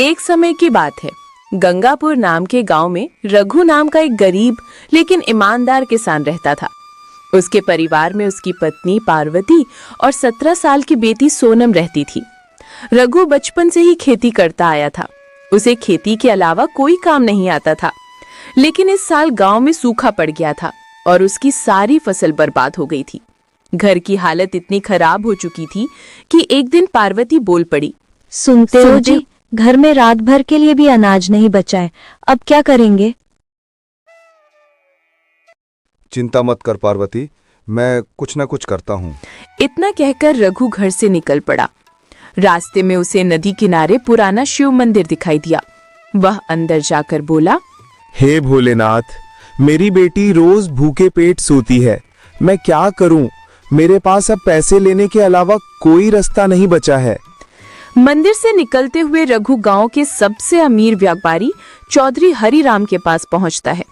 एक समय की बात है। गंगापुर नाम के गांव में रघु नाम का एक गरीब लेकिन ईमानदार किसान रहता था। उसके परिवार में उसकी पत्नी पार्वती और 17 साल की बेटी सोनम रहती थी। रघु बचपन से ही खेती करता आया था। उसे खेती के अलावा कोई काम नहीं आता था। लेकिन इस साल गांव में सूखा पड़ गया था और उसकी सारी फसल बर्बाद हो गई थी। घर की हालत इतनी खराब हो चुकी थी कि एक दिन पार्वती बोल पड़ी, सुनते हो जी, घर में रात भर के लिए भी अनाज नहीं बचा है, अब क्या करेंगे? चिंता मत कर पार्वती, मैं कुछ ना कुछ करता हूँ। इतना कहकर रघु घर से निकल पड़ा। रास्ते में उसे नदी किनारे पुराना शिव मंदिर दिखाई दिया। वह अंदर जाकर बोला, हे भोलेनाथ, मेरी बेटी रोज भूखे पेट सोती है, मैं क्या करूं? मेरे पास अब पैसे लेने के अलावा कोई रास्ता नहीं बचा है। मंदिर से निकलते हुए रघु गांव के सबसे अमीर व्यापारी चौधरी हरिराम के पास पहुंचता है।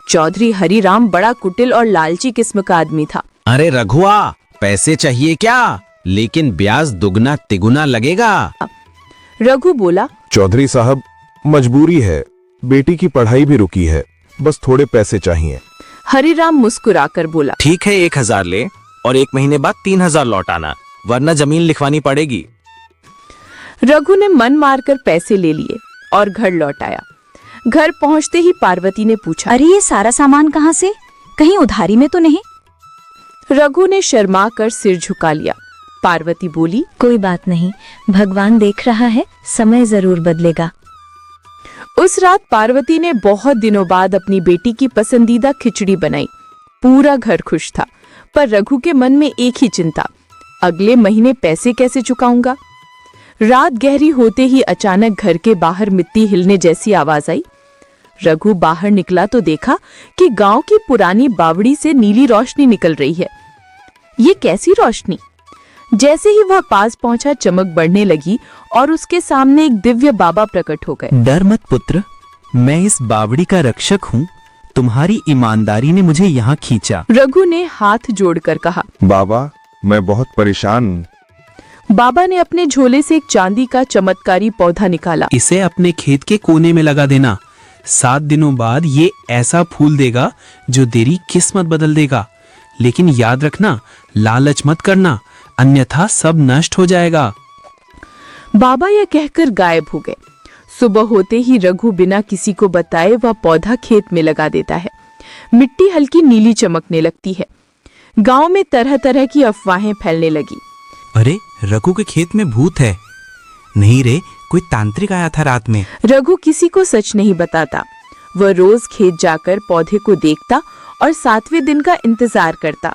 चौधरी हरिराम बड़ा कुटिल और लालची किस्म का आदमी था। अरे रघुआ, पैसे चाहिए क्या? लेकिन ब्याज दुगना तिगुना लगेगा। रघु बोला, चौधरी साहब, मजबूरी है, बेटी की पढ़ाई भी रुकी है, बस थोड़े पैसे चाहिए। हरिराम मुस्कुराकर बोला, ठीक है, 1000 ले और 1 महीने बाद 3000 लौटाना, वरना जमीन लिखवानी पड़ेगी। रघु ने मन मारकर पैसे ले लिए और घर लौट आया। घर पहुंचते ही पार्वती ने पूछा, अरे ये सारा सामान कहाँ से? कहीं उधारी में तो नहीं? रघु ने शर्मा कर सिर झुका लिया। पार्वती बोली, कोई बात नहीं, भगवान देख रहा है, समय जरूर बदलेगा। उस रात पार्वती ने बहुत दिनों बाद अपनी बेटी की पसंदीदा खिचड़ी बनाई। पूरा घर खुश था, पर रघु के मन में एक ही चिंता, अगले महीने पैसे कैसे चुकाऊंगा। रात गहरी होते ही अचानक घर के बाहर मिट्टी हिलने जैसी आवाज आई। रघु बाहर निकला तो देखा कि गांव की पुरानी बावड़ी से नीली रोशनी निकल रही है। ये कैसी रोशनी? जैसे ही वह पास पहुंचा, चमक बढ़ने लगी और उसके सामने एक दिव्य बाबा प्रकट हो गए। डर मत पुत्र, मैं इस बावड़ी का रक्षक हूँ। तुम्हारी ईमानदारी ने मुझे यहाँ खींचा। रघु ने हाथ जोड़कर कहा, बाबा, मैं बहुत परेशान हूँ। बाबा ने अपने झोले से एक चांदी का चमत्कारी पौधा निकाला। इसे अपने खेत के कोने में लगा देना। 7 दिनों बाद ये ऐसा फूल देगा जो तेरी किस्मत बदल देगा। लेकिन याद रखना, लालच मत करना, अन्यथा सब नष्ट हो जाएगा। बाबा यह कहकर गायब हो गए। सुबह होते ही रघु बिना किसी को बताए वह पौधा खेत में लगा देता है। मिट्टी हल्की नीली चमकने लगती है। गांव में तरह तरह की अफवाहें फैलने लगी। अरे रघु के खेत में भूत है। नहीं रे, कोई तांत्रिक आया था रात में। रघु किसी को सच नहीं बताता। वह रोज खेत जाकर पौधे को देखता और 7वें दिन का इंतजार करता।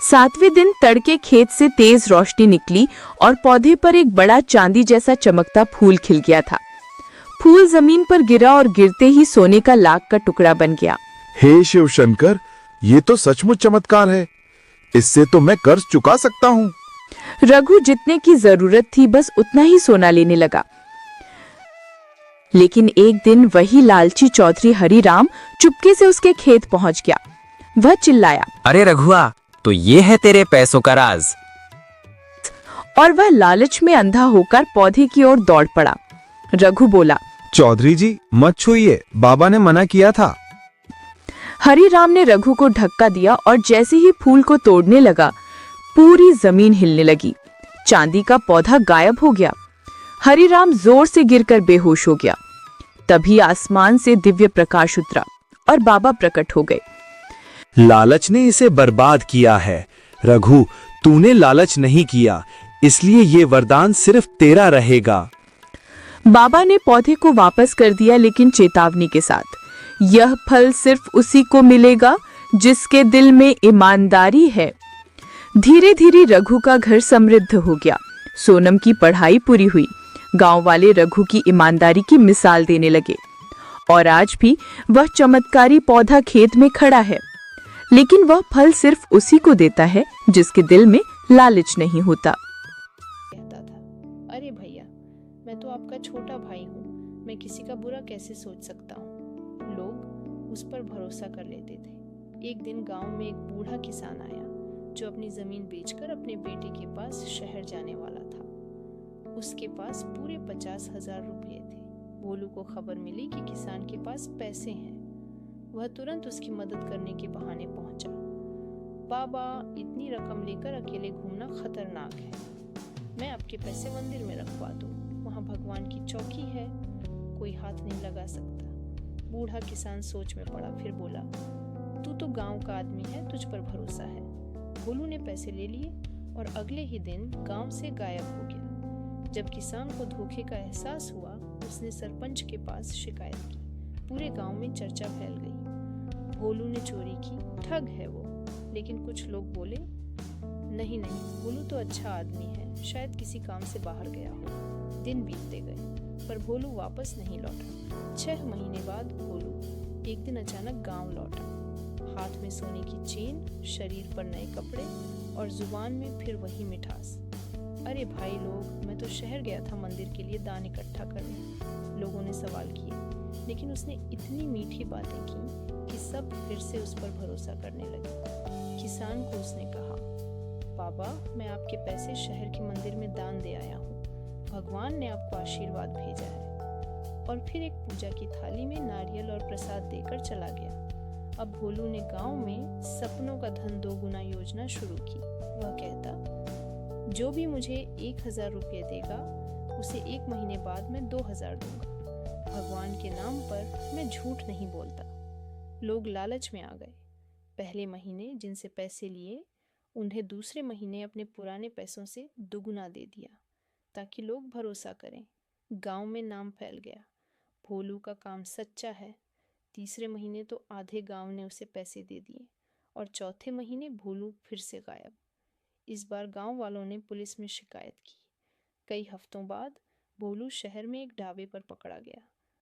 7वें दिन तड़के खेत से तेज रोशनी निकली और पौधे पर एक बड़ा चांदी जैसा चमकता फूल खिल गया था। फूल जमीन पर गिरा और गिरते ही सोने का लाख का टुकड़ा बन गया। हे शिव शंकर, ये तो सचमुच चमत्कार है, इससे तो मैं कर्ज चुका सकता हूँ। रघु जितने की जरूरत थी बस उतना ही सोना लेने लगा। लेकिन एक दिन वही लालची चौधरी हरिराम चुपके से उसके खेत पहुंच गया। वह चिल्लाया, अरे रघुआ, तो ये है तेरे पैसों का राज। और वह लालच में अंधा होकर पौधे की ओर दौड़ पड़ा। रघु बोला, चौधरी जी, मत छूइए, बाबा ने मना किया था। हरिराम ने रघु को धक्का दिया और जैसे ही फूल को तोड़ने लगा, पूरी जमीन हिलने लगी। चांदी का पौधा गायब हो गया। हरिराम जोर से गिरकर बेहोश हो गया। तभी आसमान से दिव्य प्रकाश उतरा और बाबा प्रकट हो गए। लालच ने इसे बर्बाद किया है। रघु, तूने लालच नहीं किया, इसलिए ये वरदान सिर्फ तेरा रहेगा। बाबा ने पौधे को वापस कर दिया, लेकिन चेतावनी के साथ, यह फल सिर्फ उसी को मिलेगा जिसके दिल में ईमानदारी है। धीरे धीरे रघु का घर समृद्ध हो गया। सोनम की पढ़ाई पूरी हुई। गांव वाले रघु की ईमानदारी की मिसाल देने लगे और आज भी वह चमत्कारी पौधा खेत में खड़ा है। लेकिन वह फल सिर्फ उसी को देता है जिसके दिल में लालच नहीं होता। कहता था, अरे भैया, मैं तो आपका छोटा भाई हूँ, मैं किसी का बुरा कैसे सोच सकता हूँ। लोग उस पर भरोसा कर लेते थे। एक दिन गांव में एक बूढ़ा किसान आया जो अपनी जमीन बेचकर अपने बेटे के पास शहर जाने वाला था। उसके पास पूरे 50,000 रुपये थे। भोलू को खबर मिली कि किसान के पास पैसे हैं। वह तुरंत उसकी मदद करने के बहाने पहुंचा। बाबा, इतनी रकम लेकर अकेले घूमना खतरनाक है। मैं आपके पैसे मंदिर में रखवा दूं। वहां भगवान की चौकी है, कोई हाथ नहीं लगा सकता। बूढ़ा किसान सोच में पड़ा, फिर बोला, तू तो गांव का आदमी है, तुझ पर भरोसा है। भोलू ने पैसे ले लिए और अगले ही दिन गांव से गायब हो गया। जब किसान को धोखे का एहसास हुआ, उसने सरपंच के पास शिकायत की। पूरे गांव में चर्चा फैल गई। भोलू ने चोरी की, ठग है वो। लेकिन कुछ लोग बोले, नहीं नहीं, भोलू तो अच्छा आदमी है, शायद किसी काम से बाहर गया हो। दिन बीतते गए पर भोलू वापस नहीं लौटा। 6 महीने बाद भोलू एक दिन अचानक गांव लौटा। हाथ में सोने की चेन, शरीर पर नए कपड़े और जुबान में फिर वही मिठास। अरे भाई लोग, मैं तो शहर गया था मंदिर के लिए दान इकट्ठा करने। लोगों ने सवाल किए, लेकिन उसने इतनी मीठी बातें की कि सब फिर से उस पर भरोसा करने लगे। किसान को उसने कहा, बाबा, मैं आपके पैसे शहर के मंदिर में दान दे आया हूँ। भगवान ने आपको आशीर्वाद भेजा है। और फिर एक पूजा की थाली में नारियल और प्रसाद देकर चला गया। अब भोलू ने गांव में सपनों का धन 2 गुना योजना शुरू की। वह कहता, जो भी मुझे 1,000 रुपये देगा, उसे 1 महीने बाद मैं 2,000 दूंगा। भगवान के नाम पर मैं झूठ नहीं बोलता। लोग लालच में आ गए। पहले महीने जिनसे पैसे लिए, उन्हें दूसरे महीने अपने पुराने पैसों से दुगुना दे दिया, ताकि लोग भरोसा करें। गांव में नाम फैल गया, भोलू का काम सच्चा है। तीसरे महीने तो आधे गांव ने उसे पैसे दे दिए और चौथे महीने भोलू फिर से गायब। इस बार गांव वालों ने पुलिस में शिकायत की। कई हफ्तों बाद भोलू शहर में एक ढाबे पर पकड़ा गया।